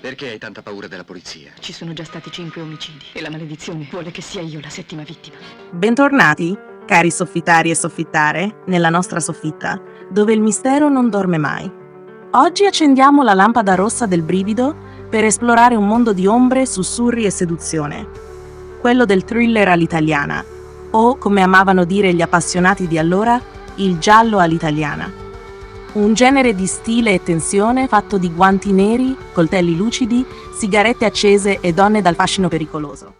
Perché hai tanta paura della polizia? Ci sono già stati 5 omicidi e la maledizione vuole che sia io la 7ª vittima. Bentornati, cari soffitari e soffittare, nella nostra soffitta, dove il mistero non dorme mai. Oggi accendiamo la lampada rossa del brivido per esplorare un mondo di ombre, sussurri e seduzione. Quello del thriller all'italiana, o, come amavano dire gli appassionati di allora, il giallo all'italiana. Un genere di stile e tensione fatto di guanti neri, coltelli lucidi, sigarette accese e donne dal fascino pericoloso.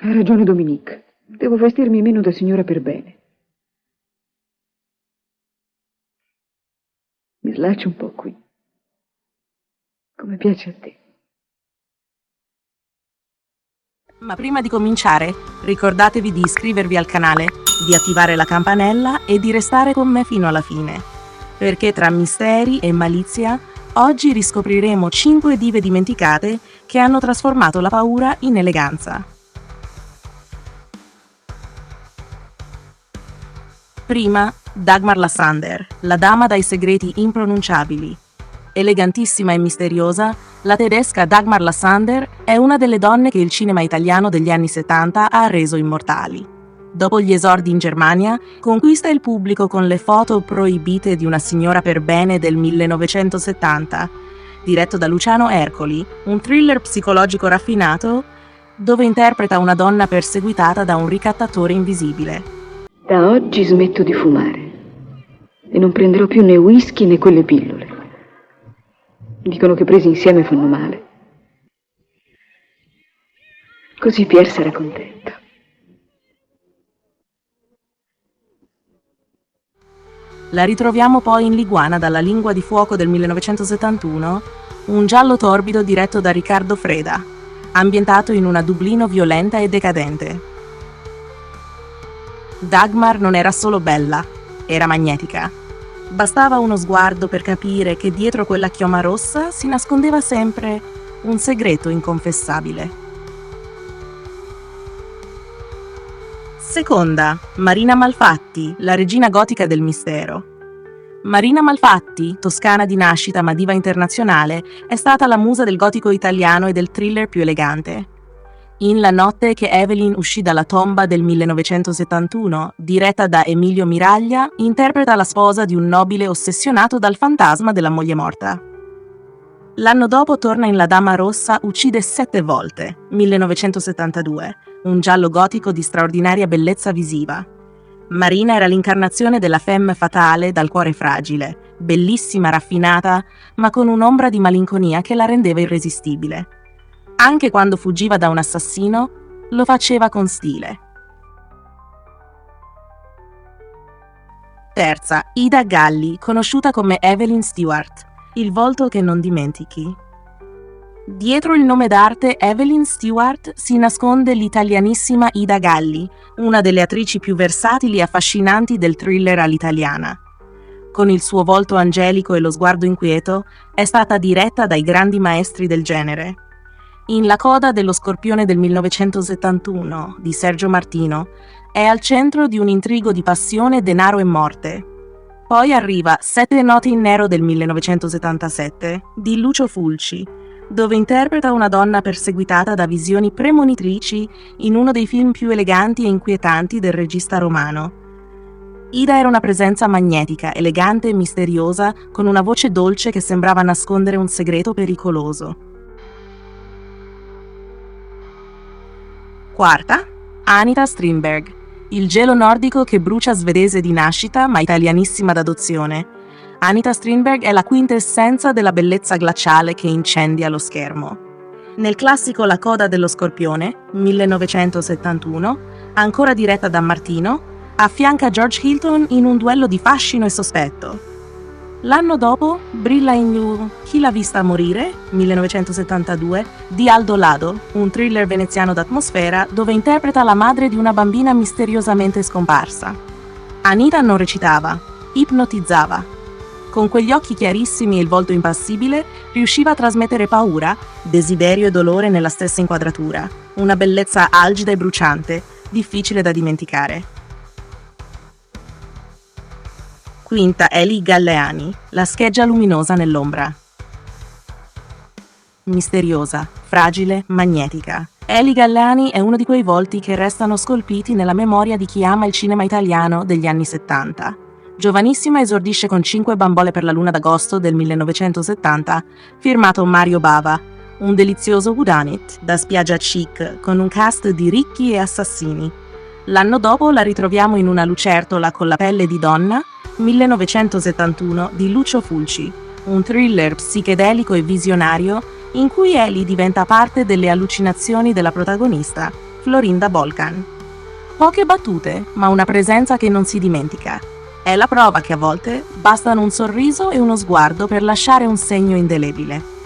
Ha ragione Dominique. Devo vestirmi meno da signora per bene. Mi slaccio un po' qui. Come piace a te. Ma prima di cominciare, ricordatevi di iscrivervi al canale, di attivare la campanella e di restare con me fino alla fine. Perché tra misteri e malizia, oggi riscopriremo 5 dive dimenticate che hanno trasformato la paura in eleganza. Prima, Dagmar Lassander, la dama dai segreti impronunciabili. Elegantissima e misteriosa, la tedesca Dagmar Lassander è una delle donne che il cinema italiano degli anni 70 ha reso immortali. Dopo gli esordi in Germania, conquista il pubblico con Le foto proibite di una signora per bene del 1970, diretto da Luciano Ercoli, un thriller psicologico raffinato dove interpreta una donna perseguitata da un ricattatore invisibile. Da oggi smetto di fumare e non prenderò più né whisky né quelle pillole. Dicono che presi insieme fanno male. Così Pierre sarà contento. La ritroviamo poi in L'Iguana dalla lingua di fuoco del 1971, un giallo torbido diretto da Riccardo Freda, ambientato in una Dublino violenta e decadente. Dagmar non era solo bella, era magnetica. Bastava uno sguardo per capire che dietro quella chioma rossa si nascondeva sempre un segreto inconfessabile. Seconda, Marina Malfatti, la regina gotica del mistero. Marina Malfatti, toscana di nascita ma diva internazionale, è stata la musa del gotico italiano e del thriller più elegante. In La notte che Evelyn uscì dalla tomba del 1971, diretta da Emilio Miraglia, interpreta la sposa di un nobile ossessionato dal fantasma della moglie morta. L'anno dopo torna in La dama rossa uccide 7 volte, 1972, un giallo gotico di straordinaria bellezza visiva. Marina era l'incarnazione della femme fatale dal cuore fragile, bellissima, raffinata, ma con un'ombra di malinconia che la rendeva irresistibile. Anche quando fuggiva da un assassino, lo faceva con stile. Terza, Ida Galli, conosciuta come Evelyn Stewart, il volto che non dimentichi. Dietro il nome d'arte Evelyn Stewart si nasconde l'italianissima Ida Galli, una delle attrici più versatili e affascinanti del thriller all'italiana. Con il suo volto angelico e lo sguardo inquieto, è stata diretta dai grandi maestri del genere. In La coda dello scorpione del 1971, di Sergio Martino, è al centro di un intrigo di passione, denaro e morte. Poi arriva 7 note in nero del 1977, di Lucio Fulci, dove interpreta una donna perseguitata da visioni premonitrici in uno dei film più eleganti e inquietanti del regista romano. Ida era una presenza magnetica, elegante e misteriosa, con una voce dolce che sembrava nascondere un segreto pericoloso. Quarta, Anita Strindberg, il gelo nordico che brucia svedese di nascita ma italianissima d'adozione. Anita Strindberg è la quintessenza della bellezza glaciale che incendia lo schermo. Nel classico La coda dello scorpione, 1971, ancora diretta da Martino, affianca George Hilton in un duello di fascino e sospetto. L'anno dopo brilla in Chi l'ha vista morire, 1972, di Aldo Lado, un thriller veneziano d'atmosfera dove interpreta la madre di una bambina misteriosamente scomparsa. Anita non recitava, ipnotizzava. Con quegli occhi chiarissimi e il volto impassibile, riusciva a trasmettere paura, desiderio e dolore nella stessa inquadratura. Una bellezza algida e bruciante, difficile da dimenticare. Quinta, Eli Galleani, la scheggia luminosa nell'ombra. misteriosa, fragile, magnetica. Eli Gallani è uno di quei volti che restano scolpiti nella memoria di chi ama il cinema italiano degli anni 70. Giovanissima esordisce con 5 bambole per la luna d'agosto del 1970, firmato Mario Bava, un delizioso whodunit da spiaggia chic con un cast di ricchi e assassini. L'anno dopo la ritroviamo in Una lucertola con la pelle di donna, 1971, di Lucio Fulci, un thriller psichedelico e visionario in cui Eli diventa parte delle allucinazioni della protagonista, Florinda Bolkan. Poche battute, ma una presenza che non si dimentica. È la prova che a volte bastano un sorriso e uno sguardo per lasciare un segno indelebile.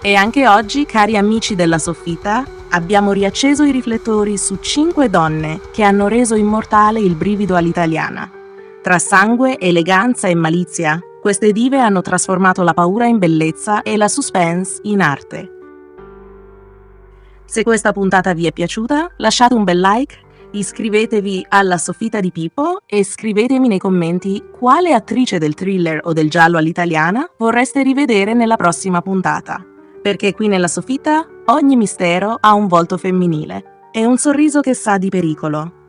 E anche oggi, cari amici della Soffitta, abbiamo riacceso i riflettori su 5 donne che hanno reso immortale il brivido all'italiana. Tra sangue, eleganza e malizia, queste dive hanno trasformato la paura in bellezza e la suspense in arte. Se questa puntata vi è piaciuta, lasciate un bel like, iscrivetevi alla Soffitta di Pippo e scrivetemi nei commenti quale attrice del thriller o del giallo all'italiana vorreste rivedere nella prossima puntata. Perché qui nella Soffitta ogni mistero ha un volto femminile e un sorriso che sa di pericolo.